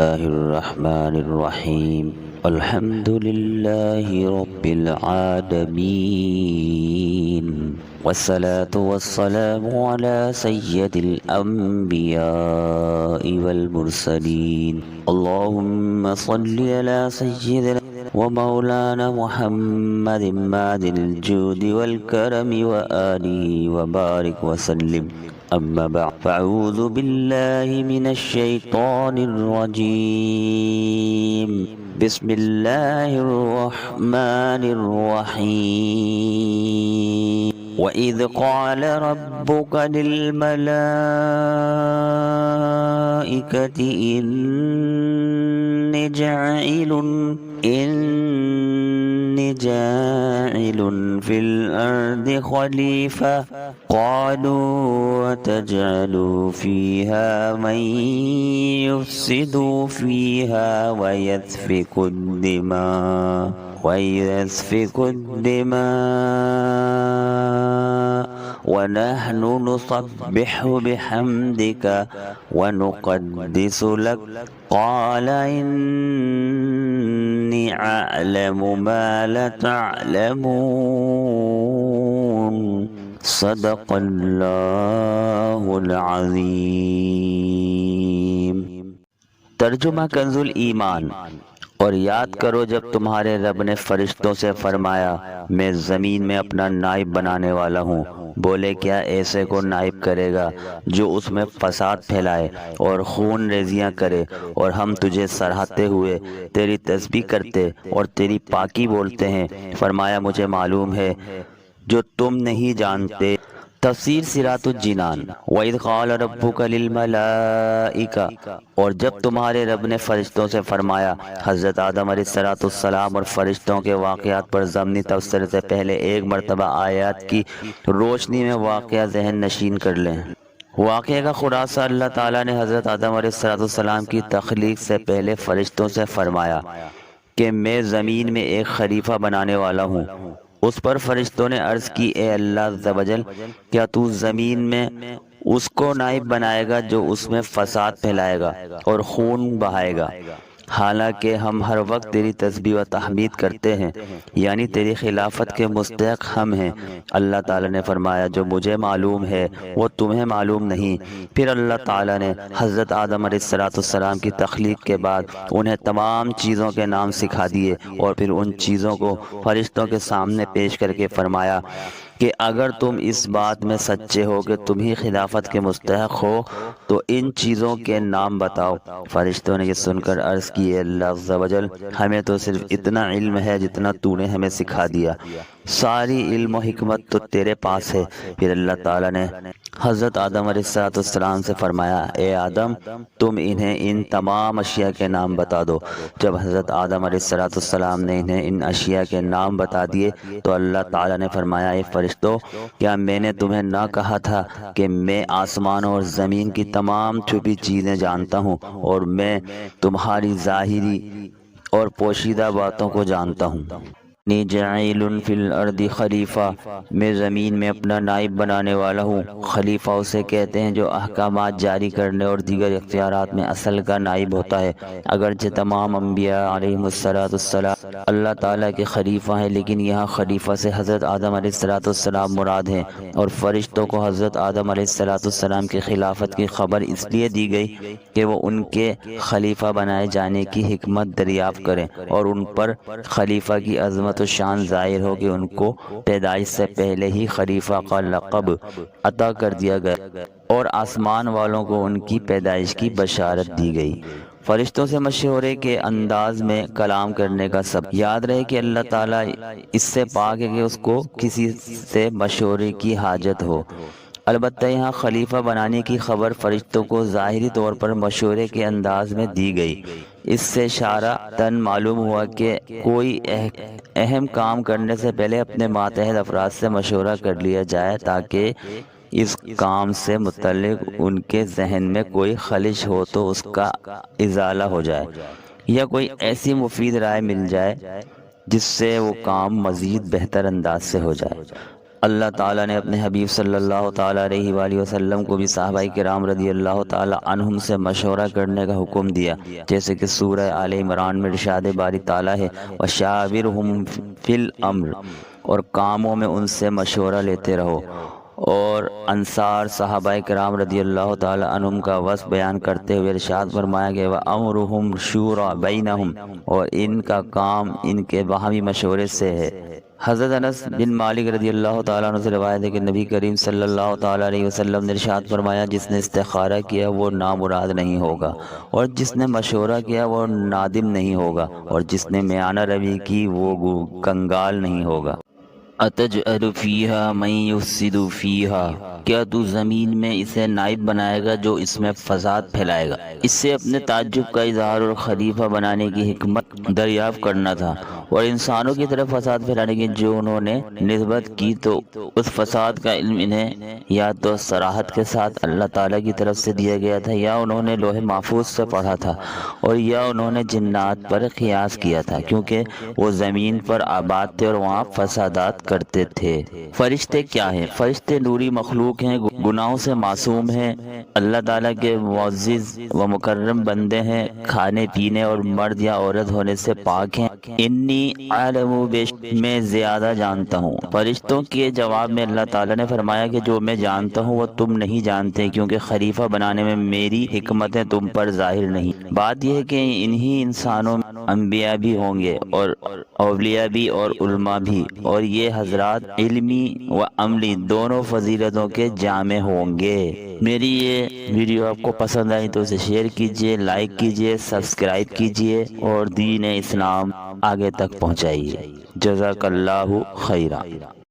الله الرحمن الرحيم. الحمد لله رب العالمين، والصلاة والسلام على سيد الأنبياء والمرسلين. اللهم صل على سيدنا ومولانا محمد ماضي الجود والكرم وآله وبارك وسلم. أما بعد، فأعوذ بالله من الشيطان الرجيم. بسم الله الرحمن الرحيم. وإذ قال ربك للملائكة إني جاعل في الأرض خليفة، قالوا وتجعل فيها من يفسد فيها ويسفك الدماء ونحن نسبح بحمدك ونقدس لك، قال إني أعلم ما لا تعلمون. صدق اللہ العظیم۔ ترجمہ کنز الایمان۔ اور یاد کرو جب تمہارے رب نے فرشتوں سے فرمایا میں زمین میں اپنا نائب بنانے والا ہوں، بولے کیا ایسے کو نائب کرے گا جو اس میں فساد پھیلائے اور خون ریزیاں کرے، اور ہم تجھے سراہتے ہوئے تیری تسبیح کرتے اور تیری پاکی بولتے ہیں۔ فرمایا مجھے معلوم ہے جو تم نہیں جانتے۔ تفسیر صراط الجنان۔ وَإِذْ قَالَ رَبُّكَ لِلْمَلَائِكَةِ، اور جب تمہارے رب نے فرشتوں سے فرمایا۔ حضرت آدم علیہ السلام اور فرشتوں کے واقعات پر ضمنی تفسیر سے پہلے ایک مرتبہ آیات کی روشنی میں واقعہ ذہن نشین کر لیں۔ واقعے کا خلاصہ، اللہ تعالیٰ نے حضرت آدم علیہ السلام کی تخلیق سے پہلے فرشتوں سے فرمایا کہ میں زمین میں ایک خلیفہ بنانے والا ہوں۔ اس پر فرشتوں نے عرض کی اے اللہ عز و جل، کیا تو زمین میں اس کو نائب بنائے گا جو اس میں فساد پھیلائے گا اور خون بہائے گا، حالانکہ ہم ہر وقت تیری تسبیح و تحمید کرتے ہیں، یعنی تیری خلافت کے مستحق ہم ہیں۔ اللہ تعالیٰ نے فرمایا جو مجھے معلوم ہے وہ تمہیں معلوم نہیں۔ پھر اللہ تعالیٰ نے حضرت آدم علیہ السلام کی تخلیق کے بعد انہیں تمام چیزوں کے نام سکھا دیے، اور پھر ان چیزوں کو فرشتوں کے سامنے پیش کر کے فرمایا کہ اگر تم اس بات میں سچے ہو کہ تم ہی خلافت کے مستحق ہو تو ان چیزوں کے نام بتاؤ۔ فرشتوں نے یہ سن کر عرض کی اے اللہ عز و جل، ہمیں تو صرف اتنا علم ہے جتنا تو نے ہمیں سکھا دیا، ساری علم و حکمت تو تیرے پاس ہے۔ پھر اللہ تعالیٰ نے حضرت آدم علیہ السلام سے فرمایا اے آدم، تم انہیں ان تمام اشیاء کے نام بتا دو۔ جب حضرت آدم علیہ السلام نے انہیں ان اشیاء کے نام بتا دیے تو اللہ تعالیٰ نے فرمایا اے فرشتو، کیا میں نے تمہیں نہ کہا تھا کہ میں آسمانوں اور زمین کی تمام چھپی چیزیں جانتا ہوں، اور میں تمہاری ظاہری اور پوشیدہ باتوں کو جانتا ہوں۔ انی جاعل فی الارض خلیفہ، میں زمین میں اپنا نائب بنانے والا ہوں۔ خلیفہ اسے کہتے ہیں جو احکامات جاری کرنے اور دیگر اختیارات میں اصل کا نائب ہوتا ہے۔ اگرچہ تمام انبیاء علیہم السلام اللہ تعالیٰ کے خلیفہ ہیں، لیکن یہاں خلیفہ سے حضرت آدم علیہ السلام مراد ہیں، اور فرشتوں کو حضرت آدم علیہ السلام کی خلافت کی خبر اس لیے دی گئی کہ وہ ان کے خلیفہ بنائے جانے کی حکمت دریافت کریں، اور ان پر خلیفہ کی عظمت و شان ظاہر ہو کہ ان کو پیدائش سے پہلے ہی خلیفہ کا لقب عطا کر دیا گیا اور آسمان والوں کو ان کی پیدائش کی بشارت دی گئی۔ فرشتوں سے مشورے کے انداز میں کلام کرنے کا سبب، یاد رہے کہ اللہ تعالیٰ اس سے پاک ہے کہ اس کو کسی سے مشورے کی حاجت ہو۔ البتہ یہاں خلیفہ بنانے کی خبر فرشتوں کو ظاہری طور پر مشورے کے انداز میں دی گئی۔ اس سے اشارتاً معلوم ہوا کہ کوئی اہم کام کرنے سے پہلے اپنے ماتحت افراد سے مشورہ کر لیا جائے تاکہ اس کام سے متعلق ان کے ذہن میں کوئی خلش ہو تو اس کا ازالہ ہو جائے، یا کوئی ایسی مفید رائے مل جائے جس سے وہ کام مزید بہتر انداز سے ہو جائے۔ اللہ تعالیٰ نے اپنے حبیب صلی اللہ تعالیٰ علیہ وآلہ وسلم کو بھی صحابہ کرام رضی اللہ تعالیٰ عنہم سے مشورہ کرنے کا حکم دیا، جیسے کہ سورہ آل عمران میں ارشاد باری تعالیٰ ہے وَشَاوِرْهُمْ فِي الْأَمْرِ، اور کاموں میں ان سے مشورہ لیتے رہو۔ اور انصار صحابہ کرام رضی اللہ تعالیٰ عنہم کا وصف بیان کرتے ہوئے ارشاد فرمایا کہ وَأَمْرُهُمْ شُورَى بَيْنَهُمْ، اور ان کا کام ان کے باہمی مشورے سے ہے۔ حضرت انس بن مالک رضی اللہ تعالیٰ عنہ سے روایت ہے کہ نبی کریم صلی اللہ تعالیٰ علیہ وسلم نے ارشاد فرمایا جس نے استخارہ کیا وہ نامراد نہیں ہوگا، اور جس نے مشورہ کیا وہ نادم نہیں ہوگا، اور جس نے میانہ روی کی وہ کنگال نہیں ہوگا۔ اتجعل فیہا من یفسد فیہا، کیا تو زمین میں اسے نائب بنائے گا جو اس میں فساد پھیلائے گا؟ اس سے اپنے تعجب کا اظہار اور خلیفہ بنانے کی حکمت دریافت کرنا تھا، اور انسانوں کی طرف فساد پھیلانے کی جو انہوں نے نسبت کی تو اس فساد کا علم انہیں یا تو صراحت کے ساتھ اللہ تعالیٰ کی طرف سے دیا گیا تھا، یا انہوں نے لوح محفوظ سے پڑھا تھا، اور یا انہوں نے جنات پر قیاس کیا تھا، کیونکہ وہ زمین پر آباد تھے اور وہاں فسادات کرتے تھے۔ فرشتے کیا ہیں؟ فرشتے نوری مخلوق ہیں، گناہوں سے معصوم ہیں، اللہ تعالیٰ کے معزز و مکرم بندے ہیں، کھانے پینے اور مرد یا عورت ہونے سے پاک ہیں۔ انی عالم، میں زیادہ جانتا ہوں۔ فرشتوں کے جواب میں اللہ تعالیٰ نے فرمایا کہ جو میں جانتا ہوں وہ تم نہیں جانتے، کیونکہ خلیفہ بنانے میں میری حکمتیں تم پر ظاہر نہیں۔ بات یہ ہے کہ انہی انسانوں میں انبیاء بھی ہوں گے اور اولیاء بھی اور علماء بھی، اور یہ حضرات علمی و عملی دونوں فضیلتوں کے جامع ہوں گے۔ میری یہ ویڈیو آپ کو پسند آئی تو اسے شیئر کیجئے، لائک کیجئے، سبسکرائب کیجئے اور دین اسلام آگے تک پہنچائیے۔ جزاک اللہ خیرا۔